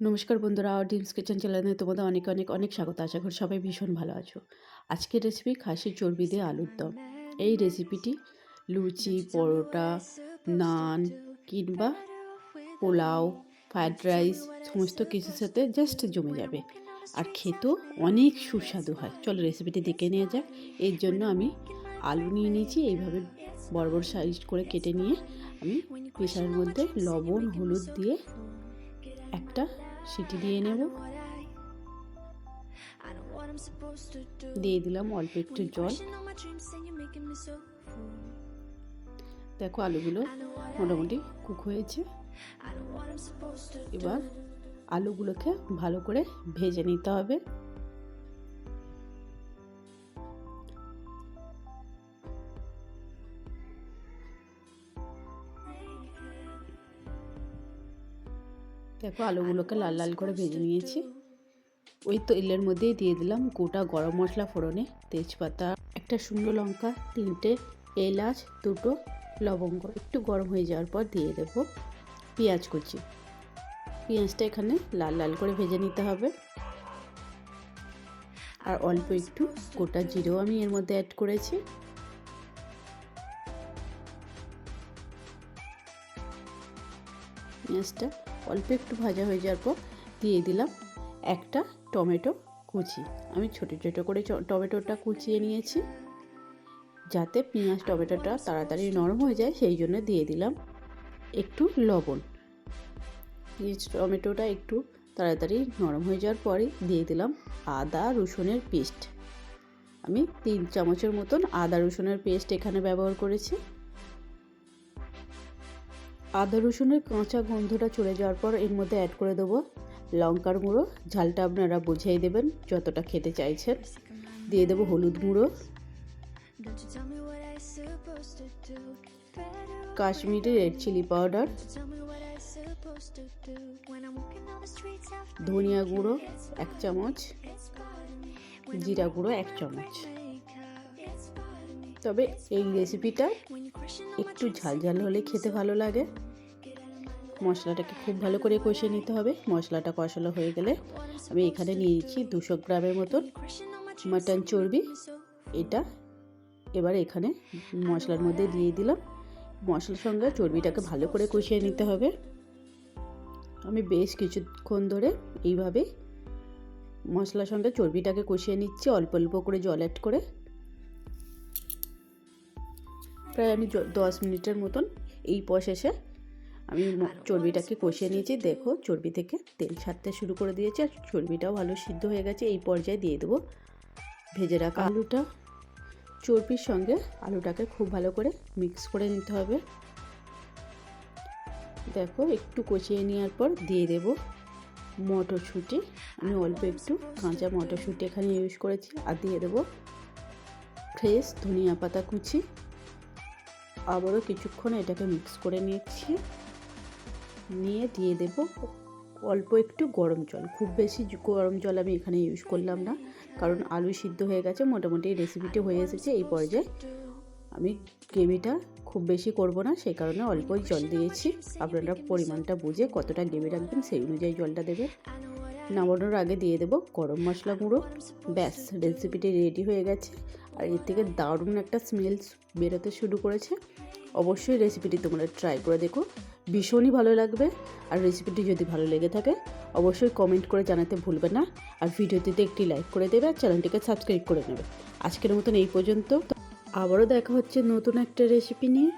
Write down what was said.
নমস্কার বন্ধুরা, ডিমস কিচেন চ্যানেলে তোমাদের অনেক অনেক অনেক স্বাগত। আশা করি সবাই ভীষণ ভালো আছো। আজকের রেসিপি খাসির চর্বি দিয়ে আলুর দম। এই রেসিপিটি লুচি, পরোটা, নান কিংবা পোলাও, ফ্রায়েড রাইস সমস্ত কিছুর সাথে জাস্ট জমে যাবে, আর খেতেও অনেক সুস্বাদু হয়। চলো রেসিপিটি দেখে নেওয়া যাক। এর জন্য আমি আলু নিয়ে নিয়েছি, এইভাবে বড় বড় সাইজ করে কেটে নিয়ে আমি প্রেসারের মধ্যে লবণ হলুদ দিয়ে একটা সিটি দিয়ে নেব। দিয়ে দিলাম অল্প একটু জল। দেখো আলুগুলো মোটামুটি কুক হয়েছে। এবার আলুগুলোকে ভালো করে ভেজে নিতে হবে। দেখো আলুগুলোকে লাল লাল করে ভেজে নিয়েছি। ওই তেলের মধ্যেই দিয়ে দিলাম গোটা গরম মশলা ফোড়নে, তেজপাতা, একটা শুকনো লঙ্কা, 3টে এলাচ, 2টো লবঙ্গ। একটু গরম হয়ে যাওয়ার পর দিয়ে দেব পেঁয়াজ কুচি। পেঁয়াজটা এখানে লাল লাল করে ভেজে নিতে হবে। আর অল্প একটু গোটা জিরেও আমি এর মধ্যে অ্যাড করেছি। পেঁয়াজটা অল্প একটু ভাজা হয়ে যাওয়ার পর দিয়ে দিলাম একটা টমেটো কুচি। আমি ছোটো ছোটো করে টমেটোটা কুচিয়ে নিয়েছি, যাতে পেঁয়াজ টমেটোটা তাড়াতাড়ি নরম হয়ে যায়, সেই জন্য দিয়ে দিলাম একটু লবণ। পেঁয়াজ টমেটোটা একটু তাড়াতাড়ি নরম হয়ে যাওয়ার পরে দিয়ে দিলাম আদা রসুনের পেস্ট। আমি 3 চামচের মতন আদা রসুনের পেস্ট এখানে ব্যবহার করেছি। আদা রসুনের কাঁচা গন্ধটা চলে যাওয়ার পর এর মধ্যে অ্যাড করে দেবো লঙ্কার গুঁড়ো। ঝালটা আপনারা বুঝিয়ে দেবেন যতটা খেতে চাইছেন। দিয়ে দেবো হলুদ গুঁড়ো, কাশ্মীরি রেড চিলি পাউডার, ধনিয়া গুঁড়ো 1 চামচ, জিরা গুঁড়ো 1 চামচ। তবে এই রেসিপিটা একটু ঝাল ঝাল হলে খেতে ভালো লাগে। মশলাটাকে খুব ভালো করে কষিয়ে নিতে হবে। মশলাটা কষানো হয়ে গেলে আমি এখানে নিয়েছি 200 গ্রামের মতন মাটন চর্বি। এটা এবার এখানে মশলার মধ্যে দিয়ে দিলাম। মশলার সঙ্গে চর্বিটাকে ভালো করে কষিয়ে নিতে হবে। আমি বেশ কিছুক্ষণ ধরে এইভাবে মশলার সঙ্গে চর্বিটাকে কষিয়ে নিচ্ছি, অল্প অল্প করে জল অ্যাড করে। প্রায় আমি 10 মিনিটের মতন এই প্রসেসে আমি চর্বিটাকে কষিয়ে নিয়েছি। দেখো চর্বি থেকে তেল ছাড়তে শুরু করে দিয়েছে, আর চর্বিটাও ভালো সিদ্ধ হয়ে গেছে। এই পর্যায়ে দিয়ে দেবো ভেজে রাখা আলুটা। চর্বির সঙ্গে আলুটাকে খুব ভালো করে মিক্স করে নিতে হবে। দেখো একটু কষিয়ে নেওয়ার পর দিয়ে দেব মটরশুঁটি। আমি অল্প একটু কাঁচা মটরশুঁটি এখানে ইউজ করেছি। আর দিয়ে দেবো ফ্রেশ ধনিয়া পাতা কুচি। আবারও কিছুক্ষণ এটাকে মিক্স করে নিচ্ছি। নিয়ে দিয়ে দেব অল্প একটু গরম জল। খুব বেশি গরম জল আমি এখানে ইউজ করলাম না, কারণ আলু সিদ্ধ হয়ে গেছে, মোটামুটি রেসিপিটি হয়ে এসেছে। এই পর্যায়ে আমি গ্রেভিটা খুব বেশি করব না, সেই কারণে অল্পই জল দিয়েছি। আপনারা পরিমাণটা বুঝে কতটা গ্রেভি রাখবেন সেই অনুযায়ী জলটা দেবেন। নামানোর আগে দিয়ে দেব গরম মশলা গুঁড়ো। ব্যাস, রেসিপিটি রেডি হয়ে গেছে। আর এর থেকে দারুণ একটা স্মেল বেরোতে শুরু করেছে। অবশ্যই রেসিপিটি তোমরা ট্রাই করে দেখো, ভীষণই ভালো লাগবে। আর রেসিপিটি যদি ভালো লেগে থাকে অবশ্যই কমেন্ট করে জানাতে ভুলবে না। আর ভিডিওটিতে একটি লাইক করে দেবে, আর চ্যানেলটিকে সাবস্ক্রাইব করে নেবে। আজকের মতন এই পর্যন্ত। আবারও দেখা হচ্ছে নতুন একটা রেসিপি নিয়ে।